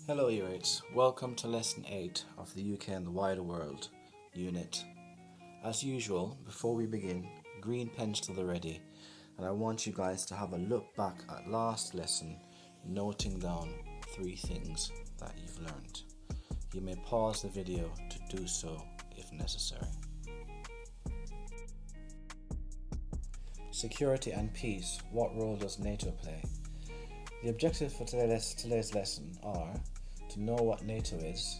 Hello Urates, welcome to Lesson 8 of the UK and the Wider World unit. As usual, before we begin, green pens to the ready, and I want you guys to have a look back at last lesson, noting down 3 things that you've learned. You may pause the video to do so if necessary. Security and peace, what role does NATO play? The objectives for today's lesson are to know what NATO is,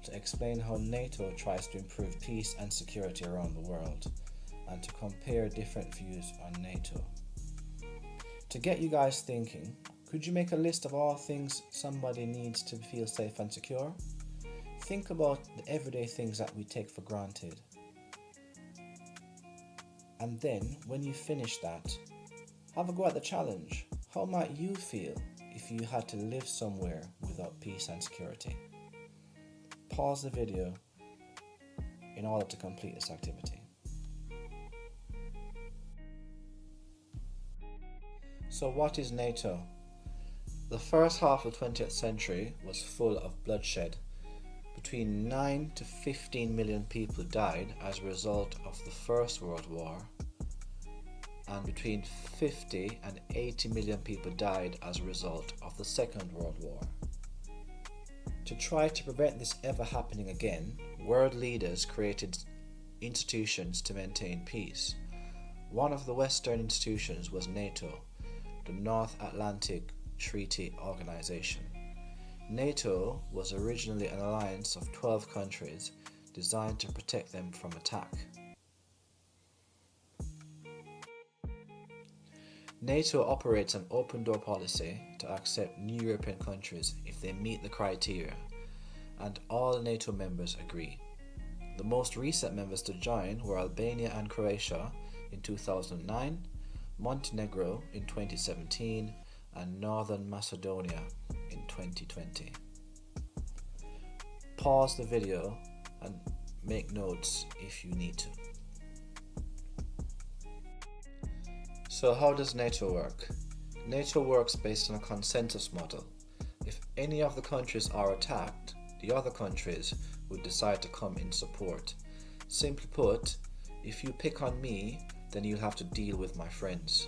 to explain how NATO tries to improve peace and security around the world, and to compare different views on NATO. To get you guys thinking, could you make a list of all things somebody needs to feel safe and secure? Think about the everyday things that we take for granted. And then, when you finish that, have a go at the challenge. How might you feel if you had to live somewhere without peace and security? Pause the video in order to complete this activity. So what is NATO? The first half of the 20th century was full of bloodshed. Between 9 to 15 million people died as a result of the First World War, and between 50 and 80 million people died as a result of the Second World War. To try to prevent this ever happening again, world leaders created institutions to maintain peace. One of the Western institutions was NATO, the North Atlantic Treaty Organization. NATO was originally an alliance of 12 countries designed to protect them from attack. NATO operates an open door policy to accept new European countries if they meet the criteria, and all NATO members agree. The most recent members to join were Albania and Croatia in 2009, Montenegro in 2017, and Northern Macedonia in 2020. Pause the video and make notes if you need to. So how does NATO work? NATO works based on a consensus model. If any of the countries are attacked, the other countries would decide to come in support. Simply put, if you pick on me, then you'll have to deal with my friends.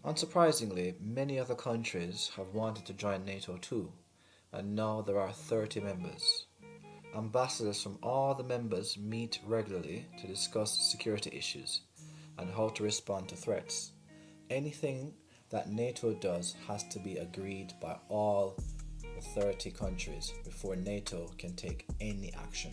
Unsurprisingly, many other countries have wanted to join NATO too, and now there are 30 members. Ambassadors from all the members meet regularly to discuss security issues and how to respond to threats. Anything that NATO does has to be agreed by all the 30 countries before NATO can take any action.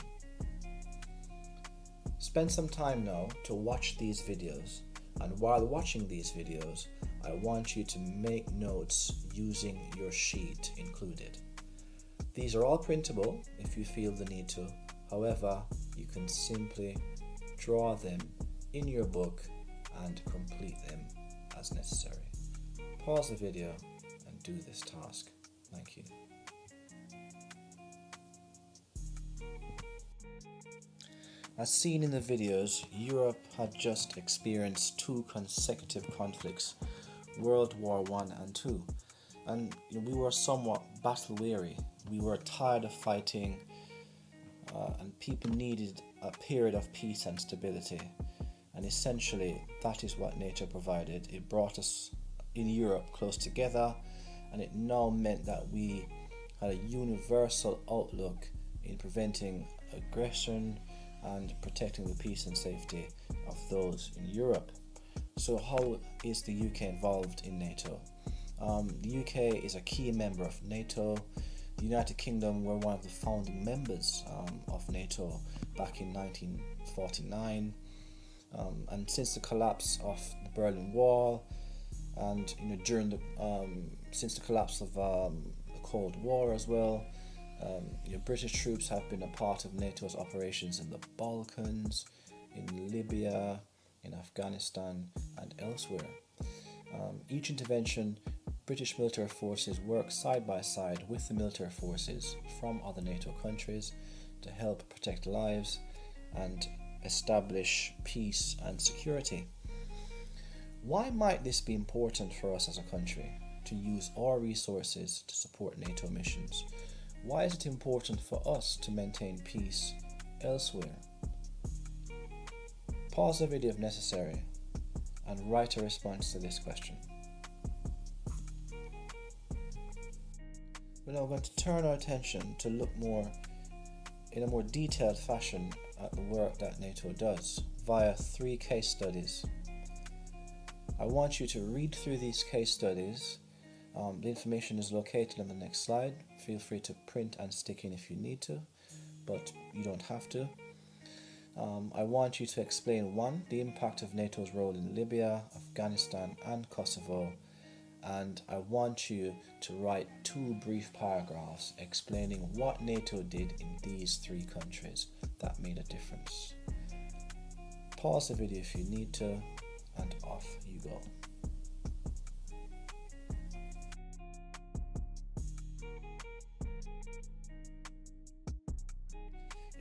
Spend some time now to watch these videos, and while watching these videos, I want you to make notes using your sheet included. These are all printable if you feel the need to. However, you can simply draw them in your book and complete them as necessary. Pause the video and do this task. Thank you. As seen in the videos, Europe had just experienced 2 consecutive conflicts, World War I and II, and we were somewhat battle weary. We were tired of fighting, and people needed a period of peace and stability. And essentially, that is what NATO provided. It brought us in Europe close together, and it now meant that we had a universal outlook in preventing aggression and protecting the peace and safety of those in Europe. So how is the UK involved in NATO? The UK is a key member of NATO. The United Kingdom were one of the founding members of NATO back in 1949. And since the collapse of the Berlin Wall, and since the collapse of the Cold War as well, British troops have been a part of NATO's operations in the Balkans, in Libya, in Afghanistan, and elsewhere. Each intervention, British military forces work side by side with the military forces from other NATO countries to help protect lives and establish peace and security. Why might this be important for us as a country? to use our resources to support NATO missions? Why is it important for us to maintain peace elsewhere? Pause the video if necessary and write a response to this question. We're now going to turn our attention to look in a more detailed fashion at the work that NATO does via 3 case studies. I want you to read through these case studies. The information is located on the next slide. Feel free to print and stick in if you need to, but you don't have to. I want you to explain 1, the impact of NATO's role in Libya, Afghanistan and Kosovo, and I want you to write 2 brief paragraphs explaining what NATO did in these 3 countries that made a difference. Pause the video if you need to, and off you go.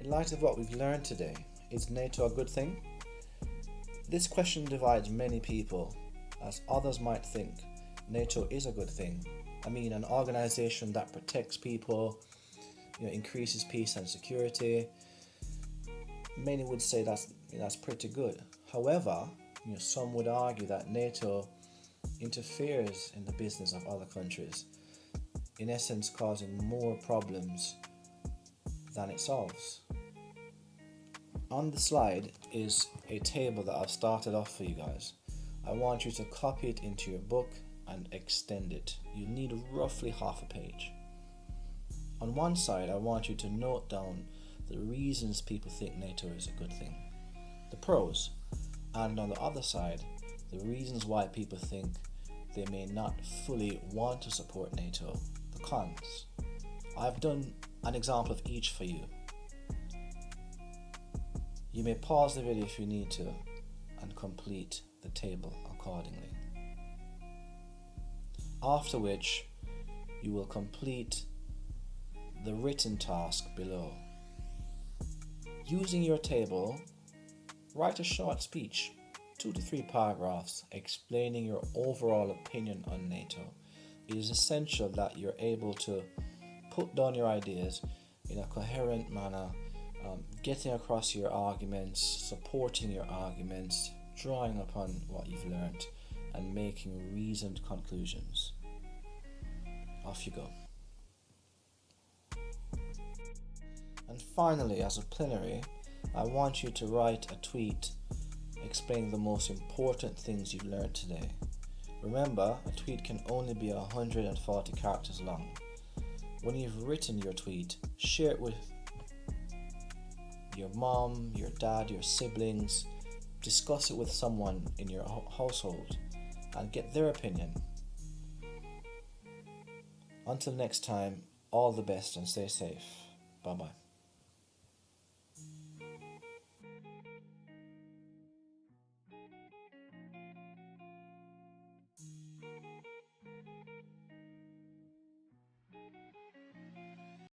In light of what we've learned today, is NATO a good thing? This question divides many people, as others might think NATO is a good thing. I mean, an organization that protects people, increases peace and security. Many would say that's pretty good. However, some would argue that NATO interferes in the business of other countries, in essence causing more problems than it solves. On the slide is a table that I've started off for you guys. I want you to copy it into your book and extend it. You need roughly half a page. On one side, I want you to note down the reasons people think NATO is a good thing, the pros, and on the other side, the reasons why people think they may not fully want to support NATO, the cons. I've done an example of each for you. You may pause the video if you need to and complete the table accordingly. After which, you will complete the written task below. Using your table, write a short speech, 2 to 3 paragraphs, explaining your overall opinion on NATO. It is essential that you're able to put down your ideas in a coherent manner, getting across your arguments, supporting your arguments, drawing upon what you've learned, and making reasoned conclusions. Off you go. And finally, as a plenary, I want you to write a tweet explaining the most important things you've learned today. Remember, a tweet can only be 140 characters long. When you've written your tweet, share it with your mom, your dad, your siblings. Discuss it with someone in your household and get their opinion. Until next time, all the best and stay safe. Bye-bye.